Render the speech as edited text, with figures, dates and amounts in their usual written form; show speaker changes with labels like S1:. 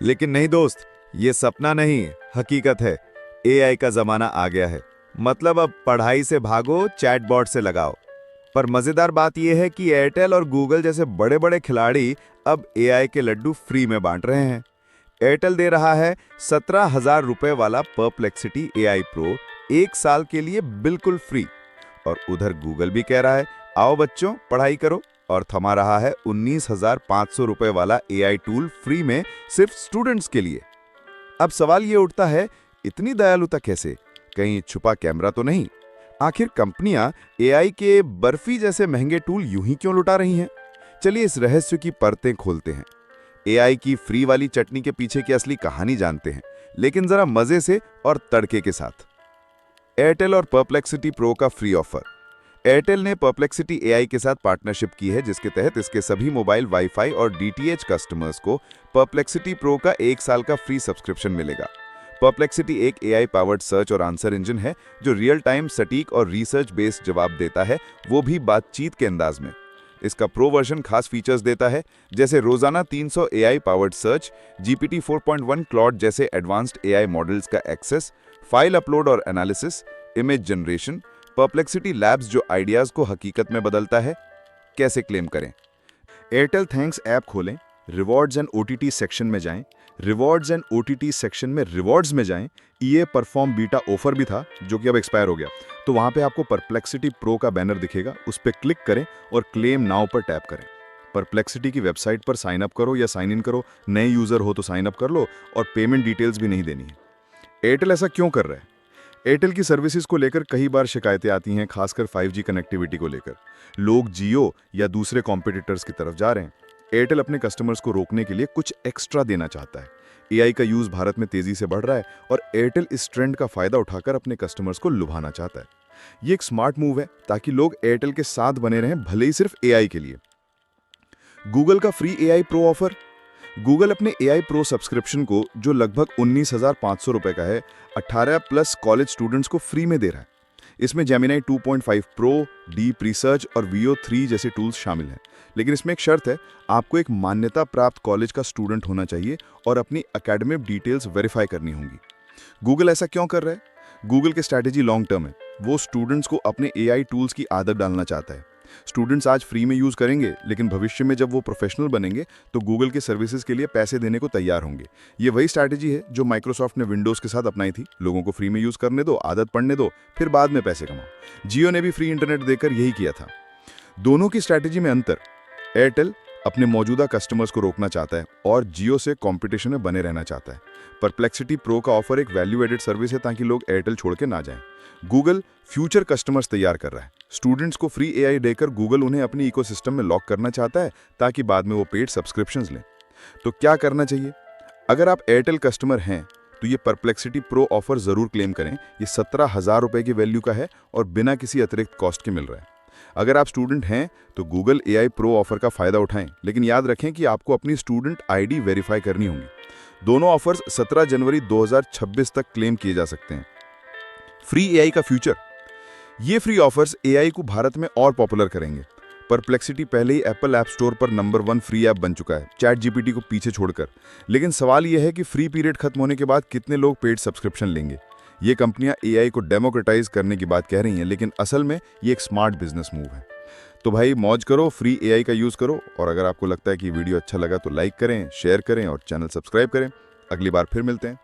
S1: लेकिन नहीं दोस्त, ये सपना नहीं, हकीकत है। एआई का जमाना आ गया है। मतलब अब पढ़ाई से भागो, चैटबॉट से लगाओ। पर मजेदार बात यह है कि एयरटेल और गूगल जैसे बड़े बड़े खिलाड़ी अब एआई के लड्डू फ्री में बांट रहे हैं। एयरटेल दे रहा है 17,000 रुपए वाला परप्लेक्सिटी एआई प्रो 1 साल के लिए बिल्कुल फ्री। और उधर गूगल भी कह रहा है, आओ बच्चों पढ़ाई करो, और थमा रहा है 19,500 रुपए वाला एआई टूल फ्री में सिर्फ स्टूडेंट्स के लिए। अब सवाल ये उठता है, इतनी दयालुता कैसे? कहीं छुपा कैमरा तो नहीं? आखिर कंपनियां एआई के बर्फी जैसे महंगे टूल यूं ही क्यों लुटा रही हैं? चलिए इस रहस्य की परतें खोलते हैं। एआई की फ्री वाली चटनी के पीछे की असली कहानी जानते हैं, लेकिन जरा मजे से और तड़के के साथ। एयरटेल और परप्लेक्सिटी प्रो का फ्री ऑफर। एयरटेल ने परप्लेक्सिटी एआई के साथ पार्टनरशिप की है, जिसके तहत इसके सभी मोबाइल वाईफाई और डीटीएच कस्टमर्स को परप्लेक्सिटी प्रो का 1 साल का फ्री सब्सक्रिप्शन मिलेगा। परप्लेक्सिटी एक एआई पावर्ड सर्च और आंसर इंजन है जो रियल टाइम, सटीक और रिसर्च बेस्ड जवाब देता है, वो भी बातचीत के अंदाज में। इसका प्रो वर्जन खास फीचर्स देता है, जैसे रोजाना 300 AI powered search, GPT 4.1 Claude जैसे एडवांस्ड एआई मॉडल्स का एक्सेस, फाइल अपलोड और analysis, image generation, perplexity labs जो आइडियाज को हकीकत में बदलता है। कैसे क्लेम करें?
S2: एयरटेल थैंक्स ऐप खोलें, रिवॉर्ड्स एंड ओटीटी सेक्शन में जाएं, रिवॉर्ड्स एंड ओटीटी सेक्शन में रिवॉर्ड्स में जाएं। ईए परफॉर्म बीटा ऑफर भी था जो कि अब एक्सपायर हो गया, तो वहां पे आपको परप्लेक्सिटी प्रो का बैनर दिखेगा, उस पर क्लिक करें और क्लेम नाउ पर टैप करें। परप्लेक्सिटी की वेबसाइट पर साइन अप करो या साइन इन करो, नए यूजर हो तो साइन अप कर लो, और पेमेंट डिटेल्स भी नहीं देनी है। एयरटेल ऐसा क्यों कर रहा है? एयरटेल की सर्विसेज को लेकर कई बार शिकायतें आती हैं, खासकर 5G कनेक्टिविटी को लेकर। लोग जियो या दूसरे कॉम्पिटिटर्स की तरफ जा रहे हैं। एयरटेल अपने कस्टमर्स को रोकने के लिए कुछ एक्स्ट्रा देना चाहता है। एआई का यूज भारत में तेजी से बढ़ रहा है और एयरटेल इस ट्रेंड का फायदा उठाकर अपने कस्टमर्स को लुभाना चाहता है। ये एक स्मार्ट मूव है ताकि लोग एयरटेल के साथ बने रहें, भले ही सिर्फ एआई के लिए। गूगल का free AI pro offer. Google अपने एआई प्रो सब्सक्रिप्शन को, जो लगभग 19,500 रुपए का है, 18+ कॉलेज स्टूडेंट्स को फ्री में दे रहा है। इसमें जेमिनी 2.5 प्रो, डीप रिसर्च और वीओ 3 जैसे टूल्स शामिल हैं। लेकिन इसमें एक शर्त है, आपको एक मान्यता प्राप्त कॉलेज का स्टूडेंट होना चाहिए और अपनी एकेडमिक डिटेल्स वेरीफाई करनी होंगी। गूगल ऐसा क्यों कर रहा है? गूगल की स्ट्रैटेजी लॉन्ग टर्म है। वो स्टूडेंट्स को अपने एआई टूल्स की आदत डालना चाहता है। स्टूडेंट्स आज फ्री में यूज करेंगे, लेकिन भविष्य में जब वो प्रोफेशनल बनेंगे तो गूगल के सर्विसेज के लिए पैसे देने को तैयार होंगे। ये वही स्ट्रैटेजी है जो माइक्रोसॉफ्ट ने विंडोज के साथ अपनाई थी। लोगों को फ्री में यूज करने दो, आदत पड़ने दो, फिर बाद में पैसे कमाओ। जियो ने भी फ्री इंटरनेट देकर यही किया था। दोनों की स्ट्रैटेजी में अंतर। एयरटेल अपने मौजूदा कस्टमर्स को रोकना चाहता है और जियो से कंपटीशन में बने रहना चाहता है। परप्लेक्सिटी प्रो का ऑफर एक वैल्यू एडेड सर्विस है ताकि लोग एयरटेल छोड़ के ना जाएं। गूगल फ्यूचर कस्टमर्स तैयार कर रहा है। स्टूडेंट्स को फ्री एआई देकर गूगल उन्हें अपनी इकोसिस्टम में लॉक करना चाहता है ताकि बाद में वो पेड सब्सक्रिप्शंस लें। तो क्या करना चाहिए? अगर आप एयरटेल कस्टमर हैं तो ये परप्लेक्सिटी प्रो ऑफर जरूर क्लेम करें। ये 17,000 रुपए की वैल्यू का है और बिना किसी अतिरिक्त कॉस्ट के मिल रहा है। अगर आप स्टूडेंट हैं तो गूगल एआई प्रो ऑफर का फायदा उठाएं, लेकिन याद रखें कि आपको अपनी स्टूडेंट आईडी वेरीफाई करनी होगी। दोनों ऑफर्स 17 जनवरी 2026 तक क्लेम किए जा सकते हैं। फ्री एआई का फ्यूचर। ये फ्री ऑफर्स एआई को भारत में और पॉपुलर करेंगे। परप्लेक्सिटी पहले ही एप्पल ऐप स्टोर पर नंबर 1 फ्री ऐप बन चुका है, चैट जीपीटी को पीछे छोड़कर। लेकिन सवाल यह है कि फ्री पीरियड खत्म होने के बाद कितने लोग पेड सब्सक्रिप्शन लेंगे। ये कंपनियां एआई को डेमोक्रेटाइज करने की बात कह रही हैं, लेकिन असल में ये एक स्मार्ट बिजनेस मूव है। तो भाई मौज करो, फ्री एआई का यूज करो, और अगर आपको लगता है कि वीडियो अच्छा लगा तो लाइक करें, शेयर करें और चैनल सब्सक्राइब करें। अगली बार फिर मिलते हैं।